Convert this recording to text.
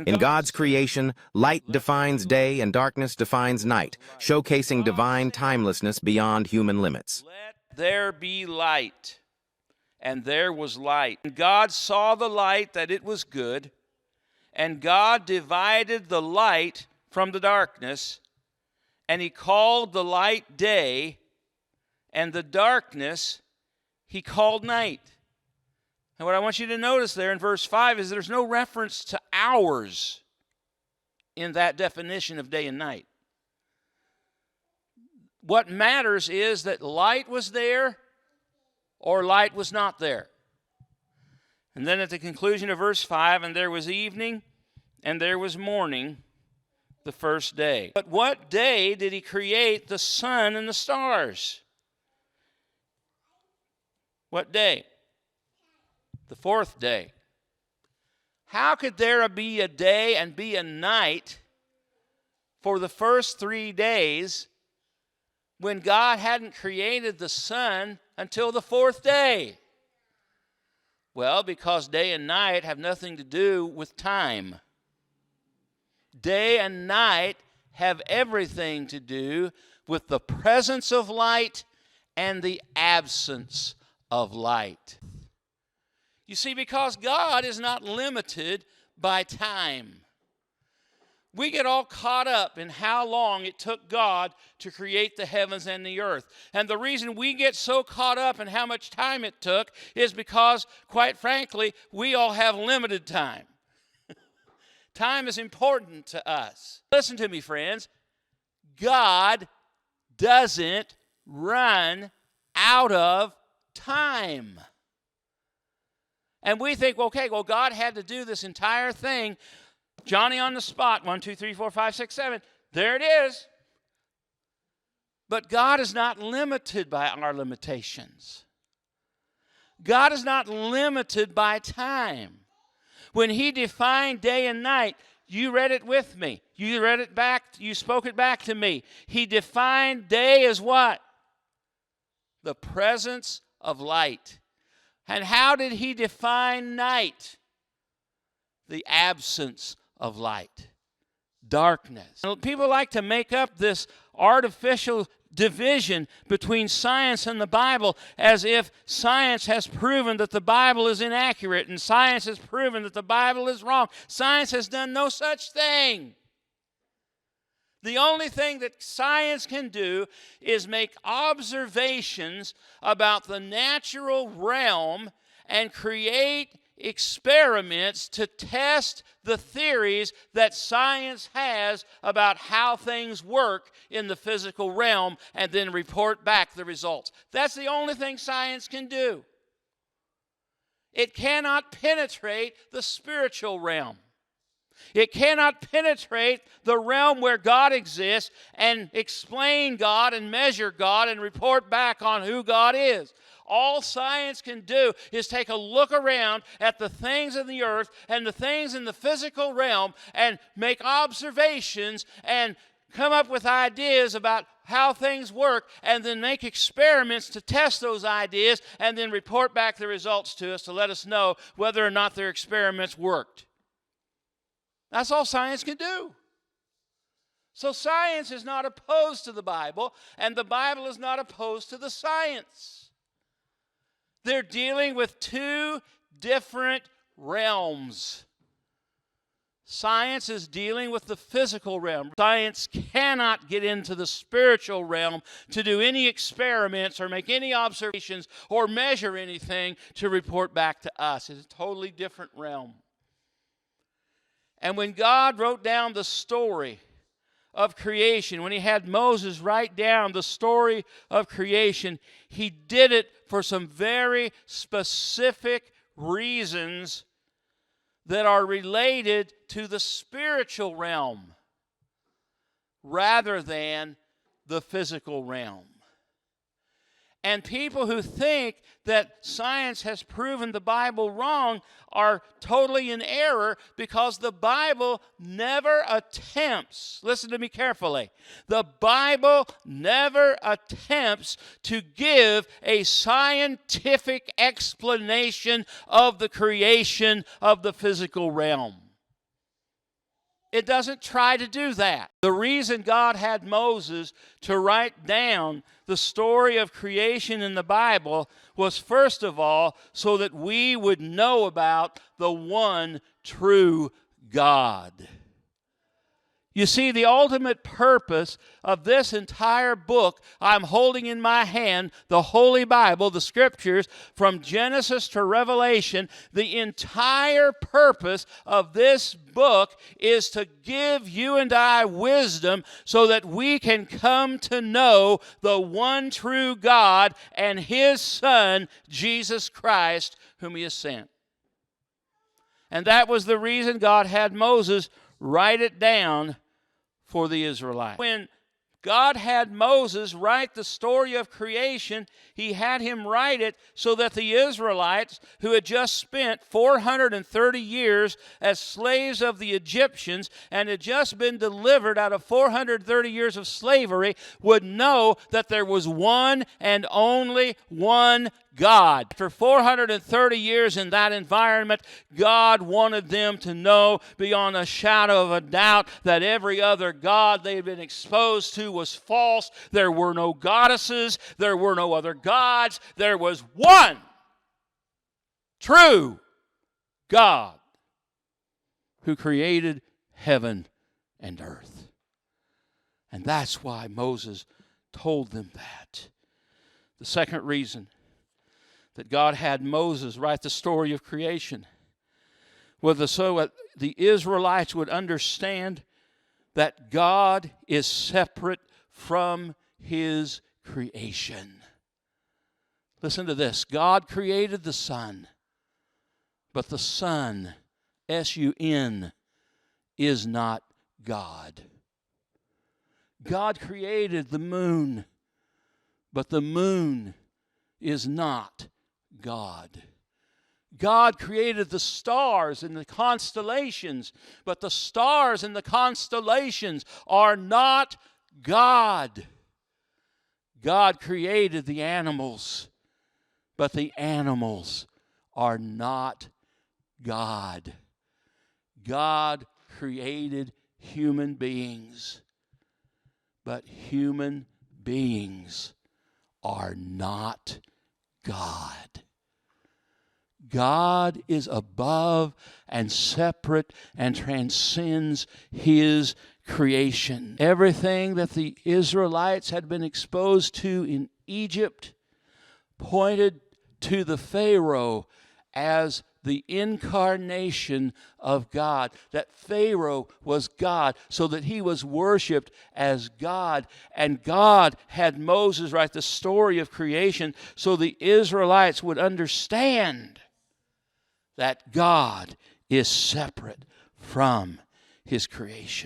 In God's creation, light defines day and darkness defines night, showcasing divine timelessness beyond human limits. Let there be light. And there was light. And God saw the light that it was good, and God divided the light from the darkness, and he called the light day, and the darkness he called night. And what I want you to notice there in verse 5 is there's no reference to hours in that definition of day and night. What matters is that light was there or light was not there. And then at the conclusion of verse 5, and there was evening and there was morning the first day. But what day did he create the sun and the stars? What day? The fourth day. How could there be a day and be a night for the first 3 days when God hadn't created the sun until the fourth day? Well, because day and night have nothing to do with time. Day and night have everything to do with the presence of light and the absence of light. You see, because God is not limited by time. We get all caught up in how long it took God to create the heavens and the earth. And the reason we get so caught up in how much time it took is because, quite frankly, we all have limited time. Time is important to us. Listen to me, friends. God doesn't run out of time. And we think, okay, well, God had to do this entire thing. Johnny on the spot, 1, 2, 3, 4, 5, 6, 7. There it is. But God is not limited by our limitations. God is not limited by time. When he defined day and night, you read it with me. You read it back, you spoke it back to me. He defined day as what? The presence of light. And how did he define night? The absence of light. Darkness. People like to make up this artificial division between science and the Bible as if science has proven that the Bible is inaccurate and science has proven that the Bible is wrong. Science has done no such thing. The only thing that science can do is make observations about the natural realm and create experiments to test the theories that science has about how things work in the physical realm and then report back the results. That's the only thing science can do. It cannot penetrate the spiritual realm. It cannot penetrate the realm where God exists and explain God and measure God and report back on who God is. All science can do is take a look around at the things in the earth and the things in the physical realm and make observations and come up with ideas about how things work and then make experiments to test those ideas and then report back the results to us to let us know whether or not their experiments worked. That's all science can do. So science is not opposed to the Bible, and the Bible is not opposed to the science. They're dealing with two different realms. Science is dealing with the physical realm. Science cannot get into the spiritual realm to do any experiments or make any observations or measure anything to report back to us. It's a totally different realm. And when God wrote down the story of creation, when he had Moses write down the story of creation, he did it for some very specific reasons that are related to the spiritual realm rather than the physical realm. And people who think that science has proven the Bible wrong are totally in error because the Bible never attempts, listen to me carefully, the Bible never attempts to give a scientific explanation of the creation of the physical realm. It doesn't try to do that. The reason God had Moses to write down the story of creation in the Bible was, first of all, so that we would know about the one true God. You see, the ultimate purpose of this entire book I'm holding in my hand, the Holy Bible, the Scriptures, from Genesis to Revelation, the entire purpose of this book is to give you and I wisdom so that we can come to know the one true God and His Son, Jesus Christ, whom He has sent. And that was the reason God had Moses write it down for the Israelites. When God had Moses write the story of creation, He had him write it so that the Israelites, who had just spent 430 years as slaves of the Egyptians and had just been delivered out of 430 years of slavery, would know that there was one and only one God. For 430 years in that environment, God wanted them to know beyond a shadow of a doubt that every other god they had been exposed to was false. There were no goddesses. There were no other gods. There was one true God who created heaven and earth. And that's why Moses told them that. The second reason that God had Moses write the story of creation was so that the Israelites would understand that God is separate from His creation. Listen to this. God created the sun, but the sun, S-U-N, is not God. God created the moon, but the moon is not God. God created the stars and the constellations, but the stars and the constellations are not God. God created the animals, but the animals are not God. God created human beings, but human beings are not God. God is above and separate and transcends His creation. Everything that the Israelites had been exposed to in Egypt pointed to the Pharaoh as the incarnation of God. That Pharaoh was God, so that he was worshipped as God. And God had Moses write the story of creation so the Israelites would understand that God is separate from His creation.